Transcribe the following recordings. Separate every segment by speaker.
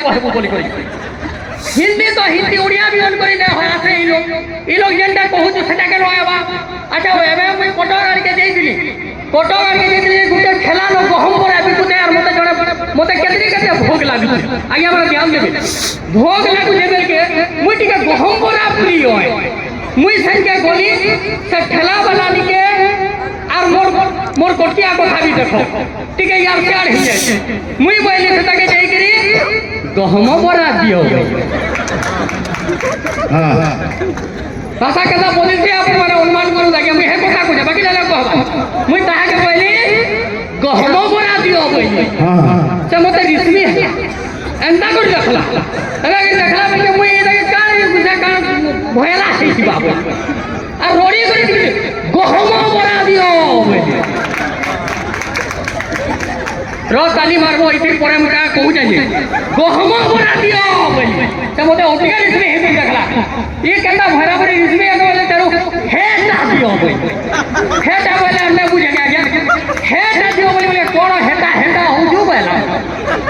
Speaker 1: कहबू बोली करी हिंदी तो हिंदी उड़िया भी अन करी ना होय आसे ई लोग जेंटा कहू तो सेटा के नयबा अच्छा एबे मुई कोटो गाड़ी के देइदिली कोटो गाड़ी के देइदिली गुटे ठेला लो गहम बरा बिकुते यार मते जणे मते केते भोग लागु आगे हमरा ध्यान देबे भोग लागु जेबे के मुई टिके गहम बरा प्रिय होय मुई संके गोली से ठेला वाला निके আর মোর কটিয়া কথা বি দেখো ঠিক আছে यार प्यार हि जाय मुई बोली से ताके जाई करी गहम बरा दियो हां भाषा कथा बोली से आपण माने अनुमान करू लागे मुई हे কথা कह बाकी जाने कहबा मुई ताहा के बोली गहम बरा दियो बोली हां से मते रिस्मी एंता कर देखला अरे देखला बोली मुई ए कान बुझा कान भयला छै बाबू आ रोड़ी करी गहम बरा दियो रो ताली मारबो इथे परे मुका कहू जाय गहम बरा दियो बोली त मते ओटिका रिस्मी हे देखला ई केता भरा भरी रिस्मी आनो बोले तारो हेटा दियो बोली हेटा बोले हमने बुझे गया हेटा दियो बोली कोन हेटा हेटा हो जो बोला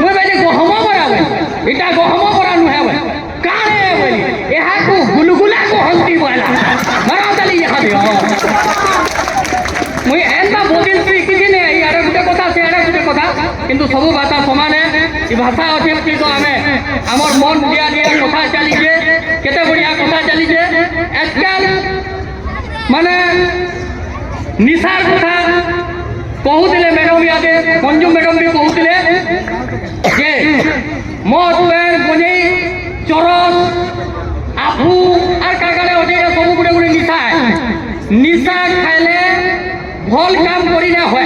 Speaker 1: मुई बोली गहम बरा बोली इटा गहम बरा नु है बोली काहे बोली एहा को गुलगुला को हंती बोला मारा ताली यहां दियो मुई एंता बोलिल कि किछि नै यार गुटे कथा से यार गुटे कथा किंतु सब भाषा समान है ई भाषा अछि कि तो हमें हमर मन दिया दिया कथा चली जे केते बढ़िया कथा चली जे आजकल माने निसार कथा कहूतिले मैडम यादे मंजू मैडम भी कहूतिले जे मद पेन गंजेई चरस आफू आर काकाले ओजे सब गुटे गुटे निशा निशा खाइले भल काम करी ना होय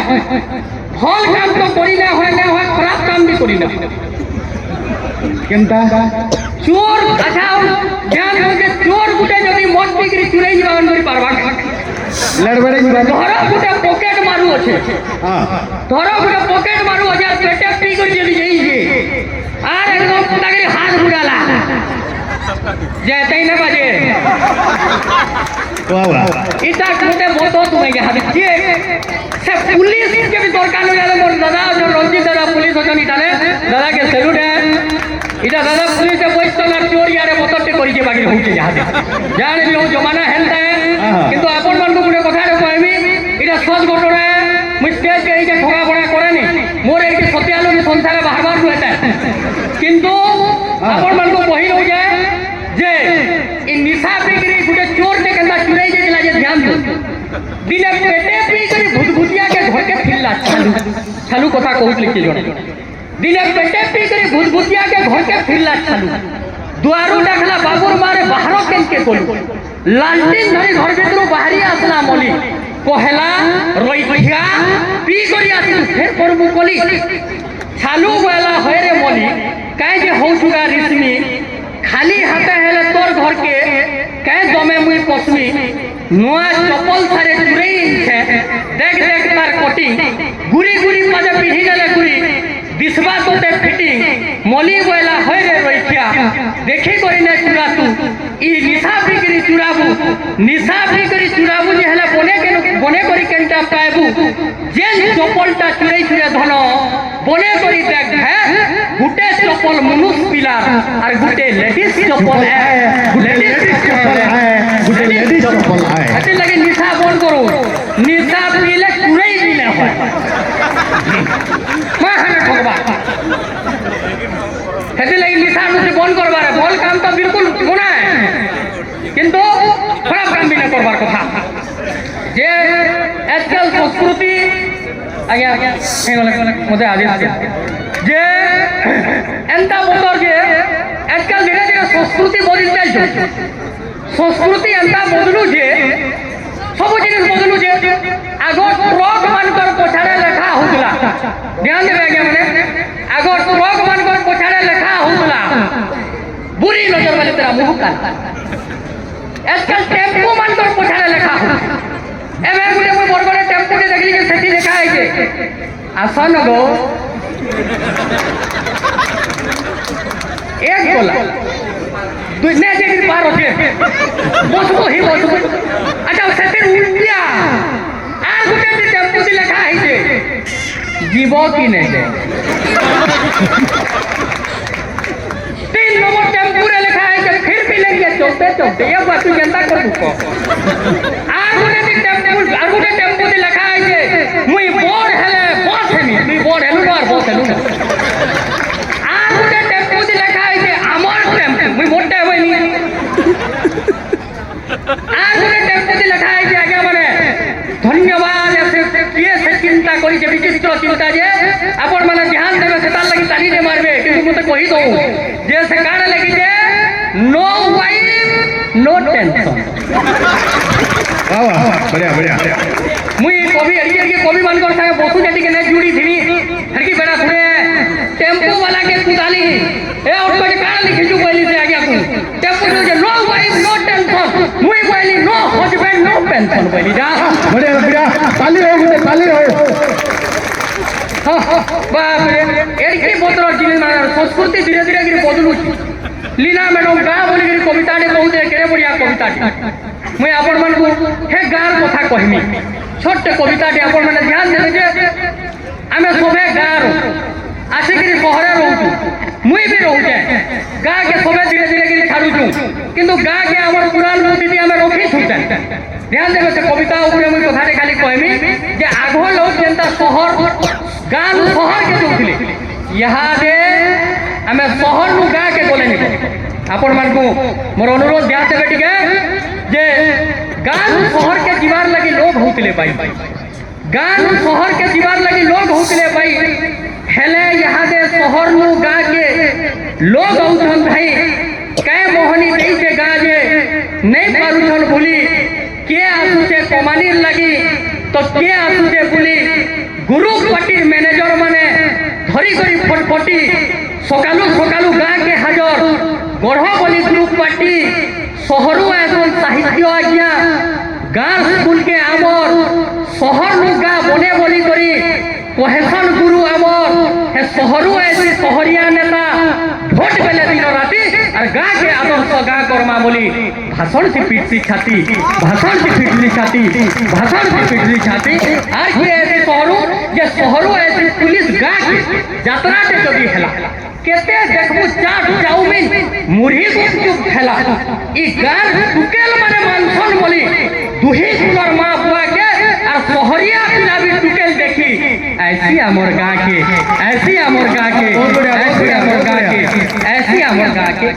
Speaker 1: भल काम तो करी ना होय खराब काम भी करी ना केनता चोर अच्छा ध्यान हो के चोर गुटे जदी मद बिक्री चुराई जीवन करी पारबा लड़बड़े जीवन धरो गुटे पॉकेट मारू আছে हां धरो गुटे पॉकेट मारू আছে पेटे पी कर जदी जाई जे आर एकदम तागरी हाथ बुड़ाला जेतै ना बाजे वाह इटा गुटे बोतो तुम्हें के हाथ जे से पुलिस के भी दरकार न जाले मोर दादा जो रंजीत दादा पुलिस अछन इटाले दादा के सैल्यूट है इटा दादा पुलिस से बचतो ना चोरी यारे बोतटे करी जे बाकी होचे जहां जाने भी हो जमाना हेलता है किंतु आपन मन को गुटे कथा रे कहबी इटा सच घटना है मुई स्टेज के के ठोगा बड़ा करेनी मोर एके सत्यालो के संसार बाहर बाहर रहता है किंतु आपन मन को पहिल हो जाए जे इ निशा बिक्री गुटे चोर के कंदा चुराई जे जे ध्यान दो दिने पेटे पी करी भूतभूतिया के घर के फिरला छालू कथा कहूत लिखि जण दिने पेटे पी करी भूतभूतिया के घर के फिरला छालू दुआरू डाकला बाबूर मारे बाहर केन के कोलू लालटेन धरी घर भीतर बाहरी आसला मली कहला रोइठिया पी करी आसी फेर करबू कोली छालू बोला होय रे मली काहे जे होउछुगा रिस्मी खाली हाथे हेले तोर घर के कहे दमे मुई पसमी नुआ चप्पल सारे चुरई छे देख देख तार कटिंग गुरी गुरी पाजे पिही गले गुरी दिसबा तोते फिटिंग मली बोला होय रे रोइठिया देखि करी ने चुरा तू ई निशा बिक्री चुराबू निशा बिक्री चुराबू जे हेले बने करी केनटा पाएबू जेन चप्पलटा चुरई चुरे धन बने करी देख है गुटे चप्पल मनुष्य पिलार और गुटे लेडीज चप्पल है लेडीज चप्पल है गुटे लेडीज चप्पल है ऐसे लगे निशा बंद करो निशा पीले चुरई भी ना होय मां हने ठोकबा ऐसे लगे निशा मुझे बंद करबा रे बोल काम तो बिल्कुल गुना है किंतु खराब काम भी ना करबार कथा जे आजकल संस्कृति आज्ञा हे मते आदेश जे एंता बोतर जे आजकल धीरे धीरे संस्कृति बदल जाय संस्कृति एंता बदलू जे सब जिनिस बदलू जे आगो ट्रक मानकर पछाड़े लेखा होतला ध्यान देबे आज्ञा माने आगो ट्रक मानकर पछाड़े लेखा होतला बुरी नजर वाले तेरा मुंह काला आजकल टेम्पो मानकर पछाड़े लेखा हो एबे गुटे कोई बड़बड़े टेम्पो के देखली के सेठी लेखा है के आसन गो एक बोला दुनिया जे गिर पार होते बसबो ही बसबो अच्छा सेठी उल्टिया आ गुटे भी टेम्पो दी लेखा है के जीवो की नहीं दे चलते चलते ये बात तू जनता कर दुको आगुने भी टेम्पो दे लिखा है जे मुई बोर्ड हेले बस हेमी मुई बोर्ड हेलु और बस हेलु आगुने टेम्पो दे लिखा है जे আমার टेम्पो मुई मोटे হইনি आगुने टेम्पो दे लिखा है जे आगे माने धन्यवाद ऐसे किए से चिंता करी जे विचित्र चिंता जे आपण माने ध्यान देबे सेतार लागि ताली दे मारबे किंतु मते कहि दो जे से काने लागि जे नो वाइफ नो टेंशन
Speaker 2: वाह बढ़िया बढ़िया
Speaker 1: मुई कवि अड़िए कवि मानकर संगे बसु जेटी के ने जुड़ी थी हरकी बेड़ा थुरे टेम्पो वाला के कुदाली ए और को काने लिखि छु बोली से आगे को टेम्पो जे नो वाइफ नो टेंशन मुई बोली नो हस्बैंड नो पेंशन बोली जा
Speaker 2: बढ़िया बढ़िया ताली हो
Speaker 1: बाप रे एड़की बोतर जिले माने संस्कृति धीरे धीरे गिरी बदलु लीना मैडम गाँ बोली गिरी कविता ने कहू दे केड़े बढ़िया कविता मुई आपण मन को हे गाँर कथा कहमी छोटे कविता आपण मैंने ध्यान देले जे आमे सबे गाँर आसिकी सहरे रहूँ मुई भी रहूचे गाँ के सबे धीरे धीरे गिरी छाड़ुचु किंतु गाँ के आम पुराण मूर्ति आम रखी छुटे ध्यान देवे से कविता उपरे मुई कथा खाली कहमी जे आग लोग जेनता सहर गाँ सहर के जोथिले यहाँ दे आमे सहर नु गाँ के गले नहीं आपण मान को मोर अनुरोध ध्यान देवे टिके जे गाँ सहर के जीवार लगी लोग होतिले भाई गाँ सहर के जीवार लगी लोग होतिले भाई हेले यहाँ दे सहर नु गाँ के लोग औथन भाई कै मोहनी देई के गाँ जे नहीं पारुछन बोली के आसुचे कमानीर लगी तो के आसुचे बोली ग्रुप पार्टी मैनेजर माने धरी करी फटफटी सकालू सकालू गाँ के हाजर गढ़ बोली ग्रुप पार्टी सहरु एसन साहित्य आज्ञा गाँ स्कूल के आमर सहर नु गाँ बने बोली करी कहेसन गुरु आमर हे सहरु ऐसी सहरिया नेता भोट बेले दिन राति और गाँ के आदर्श गाँ करमा बोली भाषण से पिटती छाती भाषण से पिटली छाती भाषण से पिटली छाती और के ऐसे सहरु जे सहरु ऐसी पुलिस गाँ के यात्रा के जदी हेला केते देखबु चाट चाउमिन मुरही गुपचुप खेला ई गाँ टुकेल माने मानसन बोली दुही सुनर माँ बुआ के और सहरिया पिला भी टुकेल देखी ऐसी अमर गाँ के ऐसी अमर गाँ के ऐसी अमर गाँ के ऐसी अमर गाँ के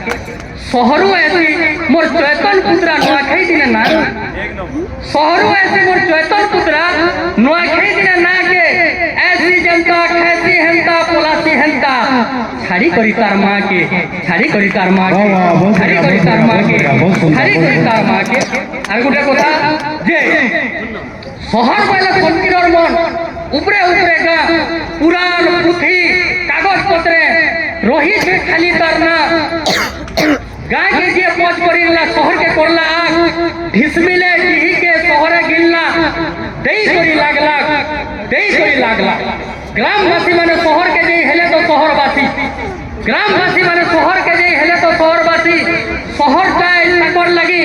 Speaker 1: सहरु ऐसी मोर चैतन पुत्रा नुआखाई दिन ना सहरु ऐसी मोर चैतन पुत्रा नुआखाई दिन ना के ऐसी जनता खैसी हंता पोलासी हंता छाड़ी करी तार माँ के छाड़ी करी तार माँ के छाड़ी करी तार माँ के छाड़ी करी तार माँ के আর গোটে কথা যে শহর পাইলে ফকিরর মন উপরে উপরে গা পুরাণ পুঁথি কাগজ পত্রে রহিছে খালি তার না गाय के जे पहुंच करिला शहर के करला आग ढिसमिले डिही के शहरे गिलना देई करी लागला ग्रामवासी माने शहर के जे हेले तो शहरवासी ग्रामवासी माने शहर के जे हेले तो शहरवासी शहर जाए ताकर लगी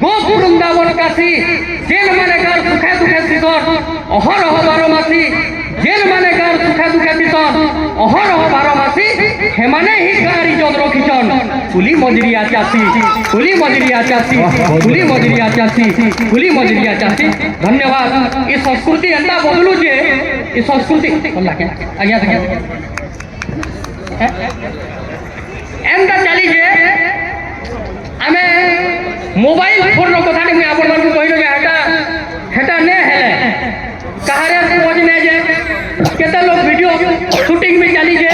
Speaker 1: गोप वृंदावन काशी जेल माने गार सुखे दुखे सीतन अहर बारमासी जेल माने गार सुखे दुखे सीतन अहर बारमासी हेमाने ही गार इज्जत रखिछन कुली मजरिया चासी कुली मजरिया चासी कुली मजरिया चासी कुली मजरिया चासी धन्यवाद ये संस्कृति एंता बदलू जे ये संस्कृति आज्ञा एंता चली जे आमे मोबाइल फोन कथा मुझे आपण मन को कहिलो जे हेटा ने हेले कहारे पहुंच ने जे केते लोग वीडियो शूटिंग में चली जे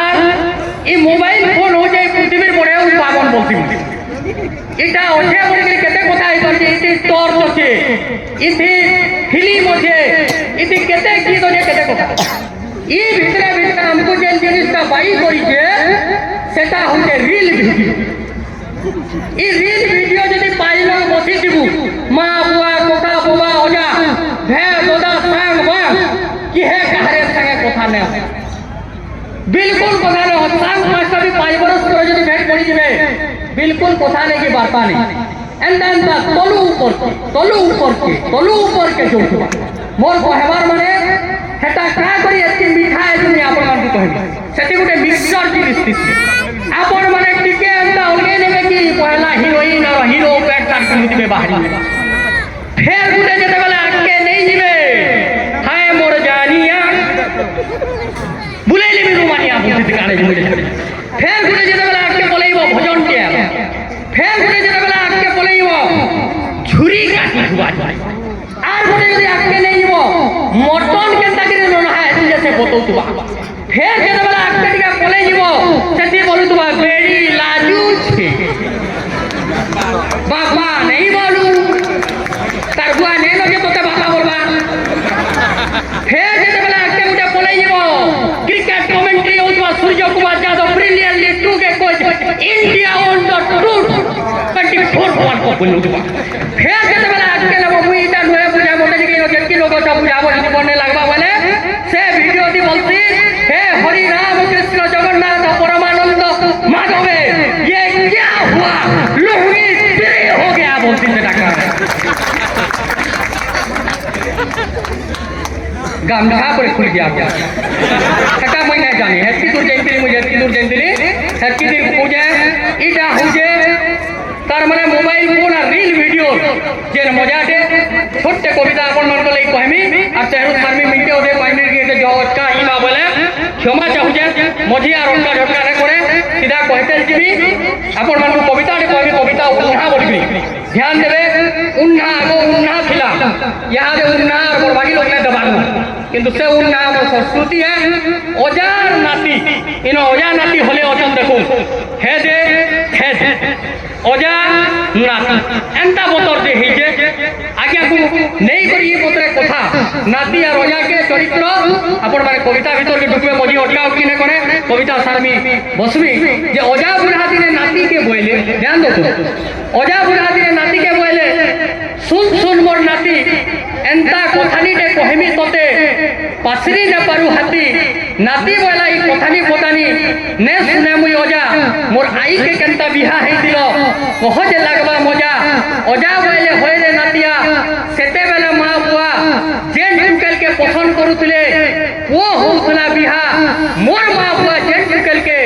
Speaker 1: আর এই মোবাইল ফোন हो जाए पृथ्वीर बड़े पावन बोलती এটা অছে বলি কেতে কথা হইছে ইতি টর্চ আছে ইতি ফিল্ম আছে ইতি কেতে কি তো কেতে কথা এই ভিতরে ভিতরে हमको যে জিনিসটা বাই করিছে সেটা হচ্ছে রিল ভিডিও এই রিল ভিডিও যদি পাইলো বসি দিব মা বুয়া কোকা বাবা ওজা ভে দাদা সাং বা কি হে কাহারে সঙ্গে কথা না बिल्कुल कथा नहीं सांग मास्टर भी 5 बरस पर जो भेट पड़ी जिवे बिल्कुल कथा नहीं की वार्ता नहीं एंड तलू ऊपर के जो मोर कहबार माने हेटा का करी एति मिठा एति आपण मान को कहबी सेति गुटे मिक्सचर जिनिस थिस आपण माने टिके एंता अलगे नेबे की पहला हिरोइन और हिरो पैट साथ में बाहरी फिर गुटे जेते बेला आके नहीं जीवे हाय मोर जानिया बुलेली में रुमानिया बुद्धि काने जुड़े फिर गुटे जेते बेला आके बोलेइबो भजन टिया फिर गुटे जेते बेला आके बोलेइबो झुरी काटी हुआ আর গুটে যদি আকে नहीं जीवो मटन केनता करे न है जैसे बोतो तुबा फिर जेते बेला आके टिका बोले जीवो सेठी बोलू तुबा बेड़ी लाजू छे बाबा नहीं बोलू तार बुआ नहीं लगे तोते बाबा बोलबा फिर जेते बेला आके मुझे बोले जीवो क्रिकेट कमेंट्री होतबा सूर्य कुमार यादव ब्रिलियंटली टू के coach India on the tour 24 world cup बोलू तुबा फिर जेते बेला आके लेबो मुई इटा नय बुझा मोटे जे जेकी लोग सब बुझाबो जीवने लागबा बोले से वीडियो दी बोलती हे हरि राम कृष्ण जगन्नाथ परमानंद माधवे ये क्या हुआ लोहड़ी तेरे हो गया बोलती से डॉक्टर गामछा पर खुल गया कटा मैं नहीं जानी हेतकी दूर जयंती मुझे हेतकी दूर जयंती हेतकी दिन पूजे इटा हुजे तार माने मोबाइल फोन और रील वीडियो जेन मजाटे छोटे कविता अपन मन को लई कहमी और तेहरु मारमी मिनटे ओदे कहमी के जो का इमा बोले क्षमा चाहूजे मझी और उनका झटका न करे सीधा कहते जीवी अपन मन को कविता रे कहमी कविता उन्हा बोलबी ध्यान देबे उन्हा आगो उन्हा थिला यहाँ रे उन्हा और बाकी लोग ने दबानु किंतु से उन्हा हमर संस्कृति है ओजार नाती इन ओजार नाती होले अचन देखो हे दे ओजा नाती एंता बोतर दे हिजे आज्ञा को नहीं करी ये बोतरे कथा नाती और ओजा के चरित्र अपन माने कविता भीतर के ढुकबे मजी अटका उटकी ने करे कविता सारमी बसमी जे ओजा बुढ़ा दिने नाती के बोले ध्यान दो तू ओजा बुढ़ा दिने नाती के बोले सुन सुन मोर नाती एंता कथानी दे कहमी तोते पासरी न पारु हाथी नाती बोला ई कथानी पोतानी ने सुने मुई ओजा मोर आई के केनता बिहा हे दिलो कहज लागबा मजा ओजा बोले होय रे नातिया सेते बेले मा बुआ जेन टुकल के पसंद करूतले वो होतला बिहा मोर मा बुआ जेन टुकल के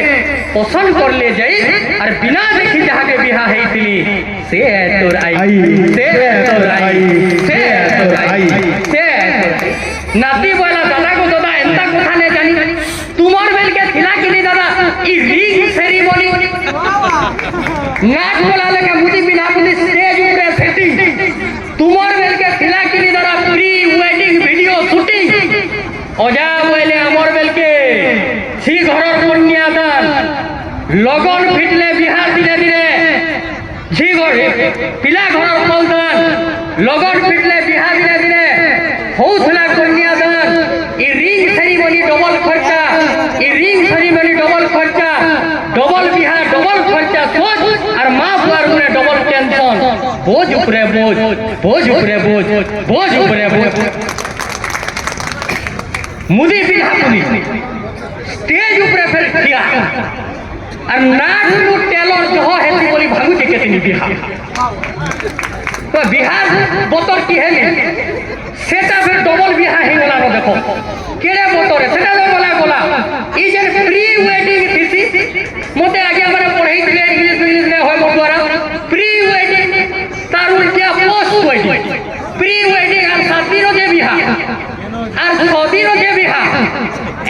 Speaker 1: पसंद कर ले जाई और बिना देखी जहां के बिहा हेतिली से तोर आई से तोर आई से तोर आई से नाती बोला दादा को दादा एंता कथा ने जानी तुमार बेल के थिला कि नहीं दादा ई रिंग सेरेमनी नाच बोला लगे मुदी बिना मुदी स्टेज ऊपर सेटिंग तुमार बेल के थिला कि नहीं दादा प्री वेडिंग वीडियो शूटिंग ओजा बोले हमर बेल के छी घरर कन्यादान लगन फिटले बिहार धीरे धीरे छी घर पिला घरर कलदान लगन फिटले बिहार धीरे धीरे होउथला कन्यादान ई रिंग सेरेमनी डबल खर्चा ई रिंग सेरेमनी डबल खर्चा डबल बिहार डबल खर्चा सोच और मां बुआर ऊपर डबल टेंशन बोझ ऊपरे बोझ बोझ ऊपरे बोझ बोझ ऊपरे बोझ मुदी बिना पुनी स्टेज ऊपर फिर किया और नाच नु टेलर जो हेती बोली भागु के केतनी बिहार तो बिहार बोतर की है सेटा फिर डबल बिहा हे गला न देखो केरे बोतरे सेटा बोला बोला ई जे प्री वेडिंग थीसी मोते आगे हमरे पढ़ाई दिले इंग्लिश में होय मो द्वारा प्री वेडिंग तार उल्टा पोस्ट वेडिंग प्री वेडिंग और शादी रो जे बिहा और शादी रो जे बिहा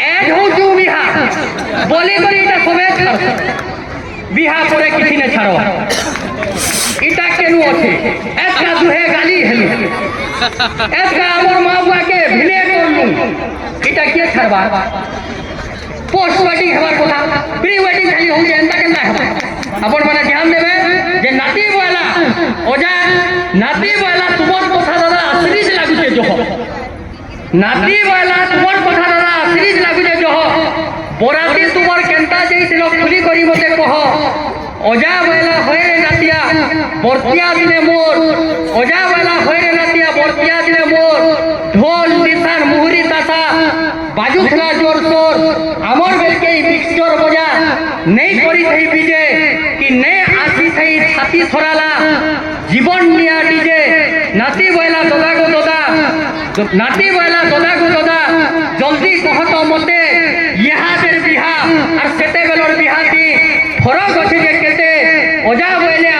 Speaker 1: एड हो जो बिहा बोली करी इटा सबे बिहा परे किछि ने छाड़ो इटा केनु अछि एका दुहे गाली हेलु एका हमर मां बुआ के भिले करलु इटा के छाड़बा पोस्ट वेडिंग हमार कोथा प्री वेडिंग खाली हो जे एंता केना है अपन माने ध्यान देबे जे नाती बोला ओजा नाती बोला तुमर कोथा दादा सीरीज लागु छे जो नाती बोला तुमर कोथा दादा सीरीज लागु छे जो बोराती तुमर केनता जइसिलो खुली करी मते कह ओजा बोला होय रे नातिया बर्तिया दिने मोर ओजा बोला होय रे नातिया बर्तिया दिने मोर ढोल निशान मुहुरी तासा बाजुथला जोर सोर हमर बेल के मिक्सचर बजा नहीं करी थई बीजे कि नहीं आसी थई छाती थराला जीवन निया डीजे नाती बोला दादा को दादा नाती बोला दादा को दादा जल्दी कह तो मते यहाँ बिहा और सेते बेलर बिहा दी फरक अछि जे केते ओजा बोले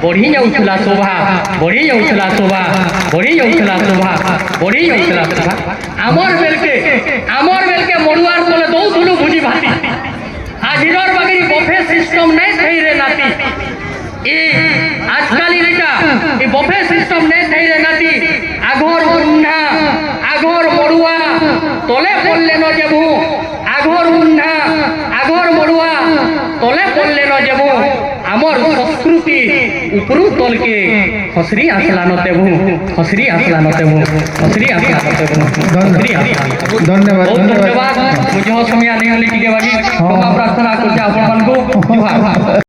Speaker 1: ବଢି ଯାଉଥିଲା ଶୋଭା ବଢି ଯାଉଥିଲା ଶୋଭା ବଢି ଯାଉଥିଲା ଶୋଭା ବଢି ଯାଉଥିଲା ଶୋଭା ଆମର୍ ବେଲକେ ମଡୁଆର ତଲେ ଦଉଥିଲୁ ଭୁଜି ଭାତି ଆଜିର ବାକି ବଫେ ସିଷ୍ଟମ ନାଇଁ ଥାଇରେ ନାତି ଏ আজকাল এটা এই বফে সিস্টেম নেই থাইরে নাতি আগর উন্না আগর মড়ুয়া তলে পড়লে ন যাবু আগর উন্না আগর মড়ুয়া তলে পড়লে ন যাবু আমার সংস্কৃতি উপরু তলকে খসরি আসলা ন দেবু খসরি আসলা ন দেবু খসরি আসলা ন দেবু খসরি আসলা
Speaker 2: ধন্যবাদ
Speaker 1: বহুত
Speaker 2: ধন্যবাদ
Speaker 1: ধন্যবাদ বুঝো সময় নেই হলে টিকে বাকি ক্ষমা প্রার্থনা করছি